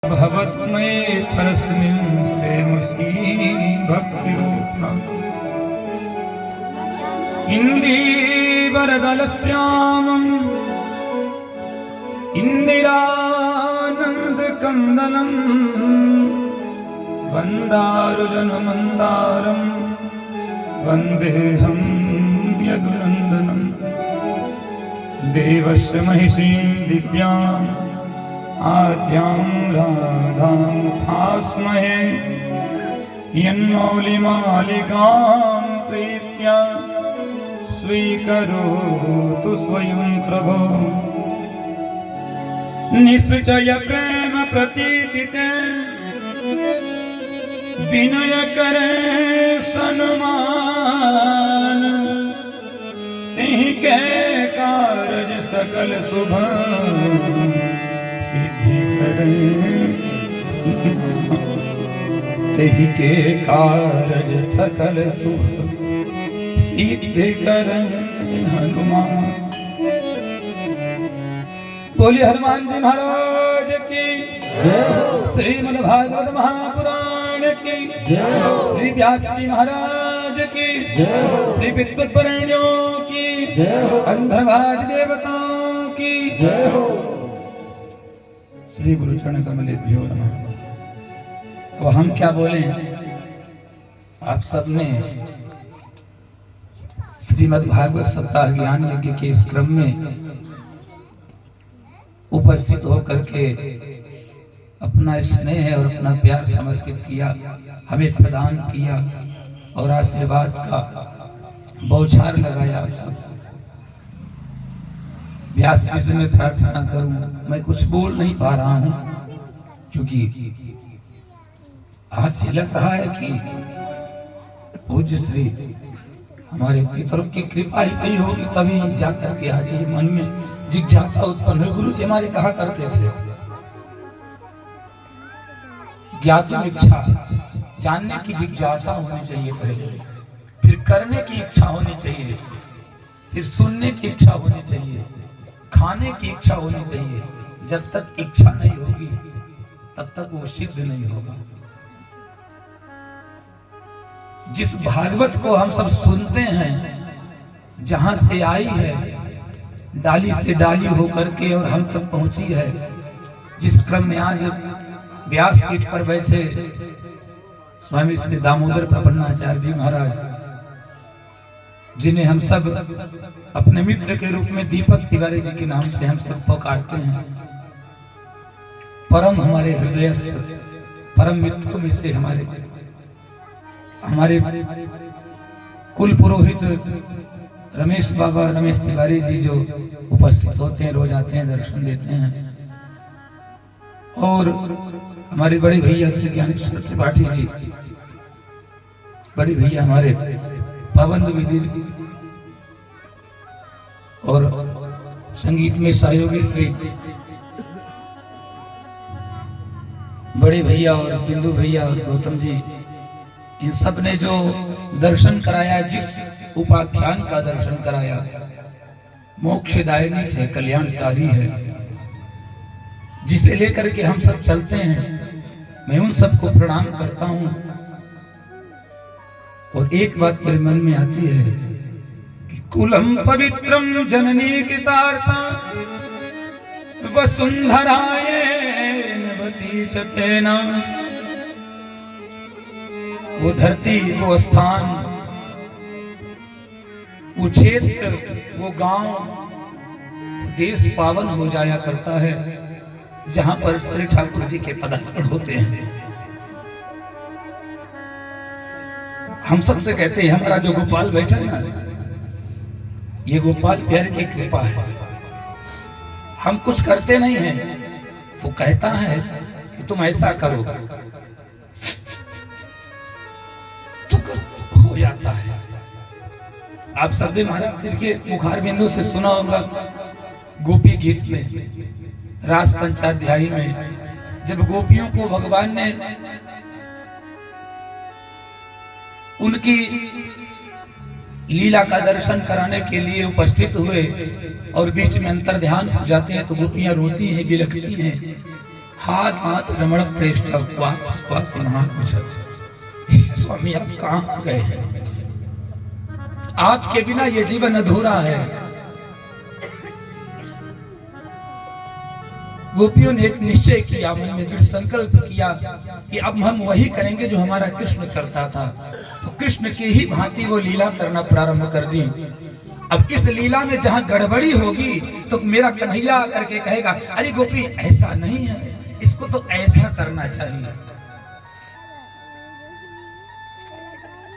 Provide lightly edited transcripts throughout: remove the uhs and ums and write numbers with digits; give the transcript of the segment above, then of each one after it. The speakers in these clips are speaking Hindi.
भवतु मे परस्मिन् श्रेमसी भक्तिरूपा इन्दीवरदलश्यामम् इन्दिरानन्दकन्दलम् वन्दारुजनमन्दारम् वन्देऽहं यदुनन्दनम् देवस्य महिषीं दिव्याम् आद्यां राधामुपास्महे यन्मौलिमालिकां प्रीत्या स्वीकरोतु स्वयं प्रभो निश्चय प्रेम प्रतीतिते विनय करे सन्मान तिहि के कारज सकल शुभ सिद्धि करे तिहि के कारज सकल शुभ सिद्धि करे हनुमान। बोलिए हनुमान जी महाराज की जय। श्रीमद् भागवत महापुराण की जय। श्री व्यास जी महाराज की जय। श्री विद्वद्वरेण्यों की जय। गंधर्वादि देवताओं की जय हो। श्री गुरु चरण कमलेभ्यो नमः। अब हम क्या बोले, आप सबने श्रीमद् भागवत सप्ताह ज्ञान यज्ञ के इस क्रम में उपस्थित होकर के अपना स्नेह और अपना प्यार समर्पित किया, हमें प्रदान किया और आशीर्वाद का बौछार लगाया। आप सब व्यास जी से मैं प्रार्थना करूं, मैं कुछ बोल नहीं पा रहा हूं क्योंकि आज लग रहा है कि पूज्य श्री हमारे पितरों की कृपा ही नहीं होगी तभी जाकर के आज ये मन में जिज्ञासा उत्पन्न हुई। गुरु जी हमारे कहा करते थे, ज्ञातुम इच्छा, जानने की जिज्ञासा होनी चाहिए पहले, फिर करने की इच्छा होनी चाहिए, फिर सुनने की इच्छा होनी चाहिए, खाने की इच्छा होनी चाहिए। जब तक इच्छा नहीं होगी तब तक वो सिद्ध नहीं होगा। जिस भागवत को हम सब सुनते हैं, जहां से आई है, डाली से डाली होकर के और हम तक पहुंची है, जिस क्रम में आज व्यासपीठ पर बैठे स्वामी श्री दामोदर प्रपन्नाचार्य जी महाराज, जिन्हें हम सब अपने मित्र के रूप में दीपक तिवारी जी के नाम से हम सब पुकारते हैं, परम हमारे हृदयस्थ परम मित्रों में से हमारे कुल पुरोहित रमेश बाबा रमेश तिवारी जी जो उपस्थित होते हैं, रोज आते हैं, दर्शन देते हैं, और हमारे बड़े भैया श्री ज्ञानेश्वर त्रिपाठी जी, बड़े भैया हमारे पवन द्विवेदी जी, और संगीत में सहयोगी श्री बड़े भैया और बिंदु भैया और गौतम जी, इन सब ने जो दर्शन कराया, जिस उपाख्यान का दर्शन कराया, मोक्षदायिनी है, कल्याणकारी है, जिसे लेकर के हम सब चलते हैं। मैं उन सबको प्रणाम करता हूं। और एक बात मेरे मन में आती है कि कुलम पवित्रम जननी कृतार्था वसुंधराये नवती च तेना। वो धरती, वो स्थान, वो क्षेत्र, वो गांव, वो देश पावन हो जाया करता है जहां पर श्री ठाकुर जी के पदार्पण होते हैं। हम सबसे कहते हैं, हमारा जो गोपाल बैठा है ना, ये गोपाल प्यारे की कृपा है। हम कुछ करते नहीं हैं, वो कहता है कि तुम ऐसा करो तो हो जाता है। आप सबने महाराज श्री के मुखार बिंदु से सुना होगा, गोपी गीत में, रास पंचाध्यायी में, जब गोपियों को भगवान ने उनकी लीला का दर्शन कराने के लिए उपस्थित हुए और बीच में अंतर ध्यान हो जाते हैं तो गोपियां रोती हैं, बिलखती हैं हाथ हाथ रमण प्रेष्ठ क्वास क्वास महाकुश। स्वामी आप कहाँ गए हैं? आपके बिना ये जीवन अधूरा है। गोपियों ने एक निश्चय किया, मन में दृढ़ संकल्प किया कि अब हम वही करेंगे जो हमारा कृष्ण करता था। तो कृष्ण की ही भांति वो लीला करना प्रारंभ कर दी। अब इस लीला में जहां गड़बड़ी होगी तो मेरा कन्हैया करके कहेगा, अरे गोपी ऐसा नहीं है, इसको तो ऐसा करना चाहिए।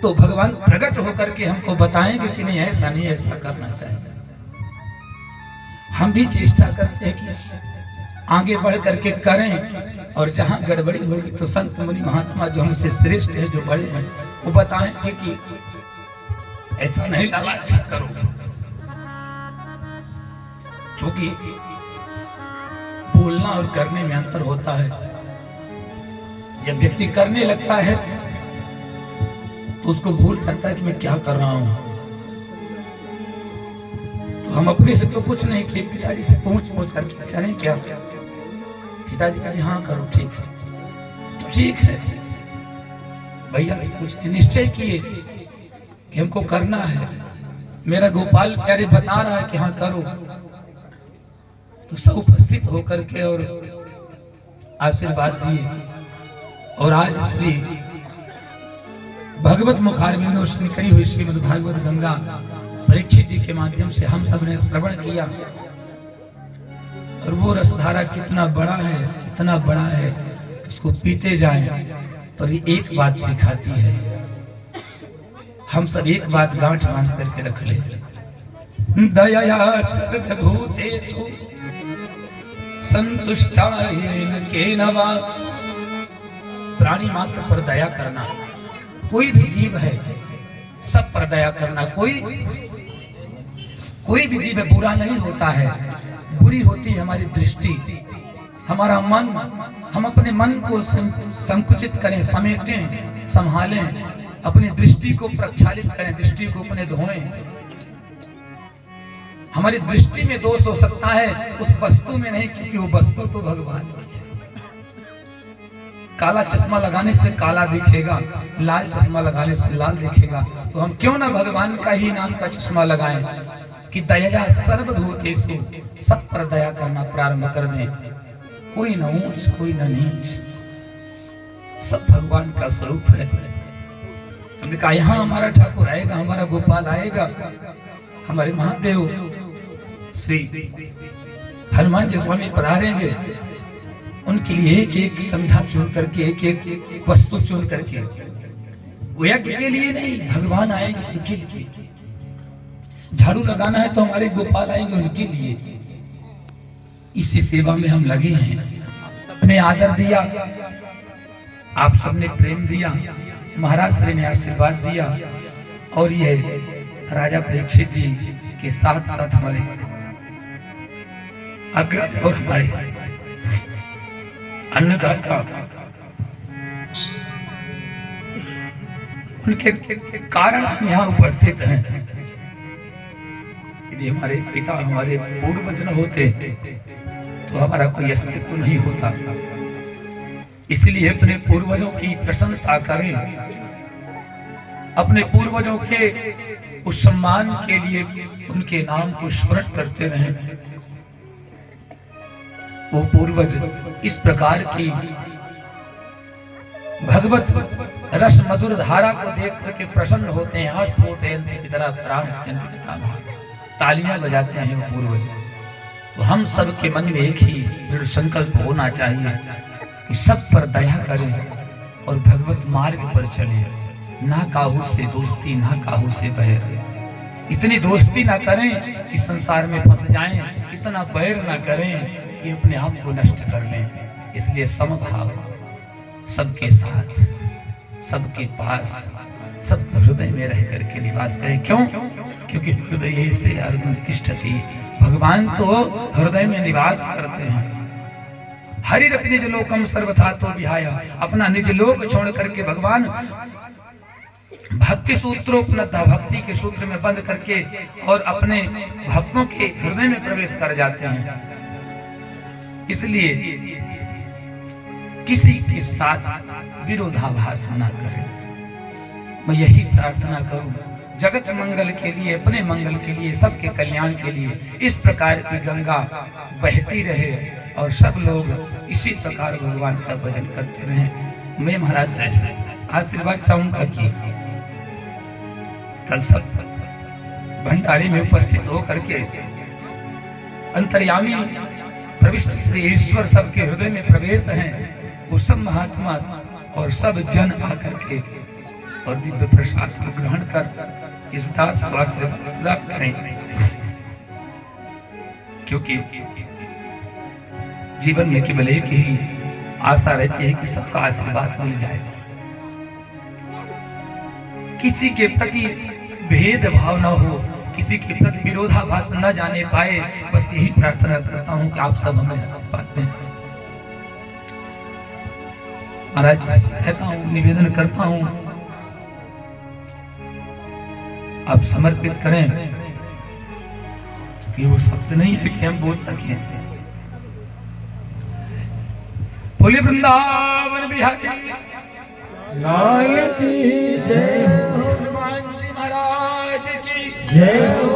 तो भगवान प्रकट होकर के हमको बताएंगे कि नहीं ऐसा नहीं, ऐसा करना चाहिए। हम भी चेष्टा करते हैं कि आगे बढ़ करके करें, और जहां गड़बड़ी होगी तो संत मुनि महात्मा जो हमसे श्रेष्ठ है, जो बड़े हैं, वो बताएंगे कि ऐसा नहीं लाला, ऐसा करो। क्योंकि बोलना और करने में अंतर होता है। जब व्यक्ति करने लगता है तो उसको भूल जाता है कि मैं क्या कर रहा हूं। तो हम अपने से तो कुछ नहीं किए, पिताजी से पूछ करके करें क्या? पिताजी कहते हाँ करो, ठीक है। तो ठीक है, भैया से पूछ निश्चय किए कि हमको करना है। मेरा गोपाल प्यारे बता रहा है कि हाँ करो। तो सब उपस्थित होकर के और आशीर्वाद दिए। और आज श्री भगवत मुखारविंदों से निकली हुई श्रीमद् भागवत गंगा परीक्षित जी के माध्यम से हम सब ने श्रवण किया। और वो रसधारा कितना बड़ा है, कितना बड़ा है, उसको पीते जाएं। पर ये एक बात सिखाती है, हम सब एक बात गांठ बांध करके रख ले, दया सर्वभूतेषु संतुष्टायेन केनवा। प्राणी मात्र पर दया करना, कोई भी जीव है सब पर दया करना। कोई भी जीव बुरा नहीं होता है, बुरी होती है हमारी दृष्टि, हमारा मन। हम अपने मन को संकुचित करें, समेटें, संभालें, अपनी दृष्टि को प्रक्षालित करें, दृष्टि को अपने धोएं। हमारी दृष्टि में दोष हो सकता है, उस वस्तु में नहीं, क्योंकि वो वस्तु तो भगवान की है। काला चश्मा लगाने से काला दिखेगा, लाल चश्मा लगाने से लाल दिखेगा। तो हम क्यों ना भगवान का ही नाम का चश्मा लगाएं कि दया सर्वभूतेषु, सब पर दया करना प्रारंभ कर दें। कोई न ऊंच, कोई न नीच, सब भगवान का स्वरूप है। हमने कहा यहाँ हमारा ठाकुर आएगा, हमारा गोपाल आएगा, हमारे महादेव श्री हनुमान जी स्वामी पधारेंगे। उनके लिए एक एक संविधा चुन करके, एक एक वस्तु चुन करके, वो यज्ञ के लिए नहीं, भगवान आएंगे उनके लिए। झाड़ू लगाना है तो हमारे गोपाल आएंगे उनके लिए। इसी सेवा में हम लगे हैं। अपने आदर दिया, आप सबने प्रेम दिया, महाराज श्री ने आशीर्वाद दिया। और ये राजा परीक्षित जी के साथ साथ हमारे अग्रज और हमारे अन्नदाता, उनके कारण हम यहाँ उपस्थित हैं। यदि हमारे पिता, हमारे पूर्वज न होते तो हमारा कोई अस्तित्व नहीं होता। इसलिए अपने पूर्वजों की प्रशंसा करें, अपने पूर्वजों के उस सम्मान के लिए उनके नाम को स्मरण करते रहें। वो पूर्वज इस प्रकार की भगवत रस मधुर धारा को देख करके प्रसन्न होते हैं। हर्षोदयन्ति पितरः प्राणयन्ति पितामहः, तालियां बजाते हैं वो पूर्वज। तो हम सब के मन में एक ही दृढ़ संकल्प होना चाहिए कि सब पर दया करें और भगवत मार्ग पर चलें। ना काहू से दोस्ती, ना काहू से बैर। इतनी दोस्ती ना करें कि संसार में फंस जाएं, इतना बैर ना करें कि अपने आप को नष्ट कर लें। इसलिए समभाव, सबके साथ, सबके पास, सब हृदय में रह करके निवास करें। क्यों? क्योंकि हृदय से अर्जुन तिष्ठति, भगवान तो हृदय में निवास करते हैं। हरिरपि निज लोकम सर्वथा तो विहाय, अपना निज लोक छोड़ करके भगवान भक्ति सूत्रोपलब्ध, भक्ति के सूत्र में बंद करके और अपने भक्तों के हृदय में प्रवेश कर जाते हैं। इसलिए किसी के साथ विरोधाभास ना करें। मैं यही प्रार्थना करूं, जगत मंगल के लिए, अपने मंगल के लिए, सबके कल्याण के लिए इस प्रकार की गंगा बहती रहे और सब लोग इसी प्रकार भगवान का भजन करते रहें। मैं महाराज से आशीर्वाद चाहूंगा कि कल सब भंडारे में उपस्थित होकर के अंतर्यामी प्रविष्ट श्री ईश्वर सबके हृदय में प्रवेश हैं, वो सब महात्मा और सब जन आकर के और दिव्य प्रसाद को ग्रहण कर इस दास को आशीर्वाद प्राप्त करें, क्योंकि जीवन में केवल एक ही आशा रहती है कि सबका आशीर्वाद मिल जाए, किसी के प्रति भेदभाव न हो, किसी के प्रति विरोधाभास न जाने पाए। बस यही प्रार्थना करता हूं कि आप सब हमें आशीर्वाद दें। महाराज से कहता हूं, निवेदन करता हूं, आप समर्पित करें, क्योंकि वो शब्द नहीं है कि हम बोल सकें। बोले वृंदावन बिहारी लाल की जय, हनुमान जी महाराज की जय।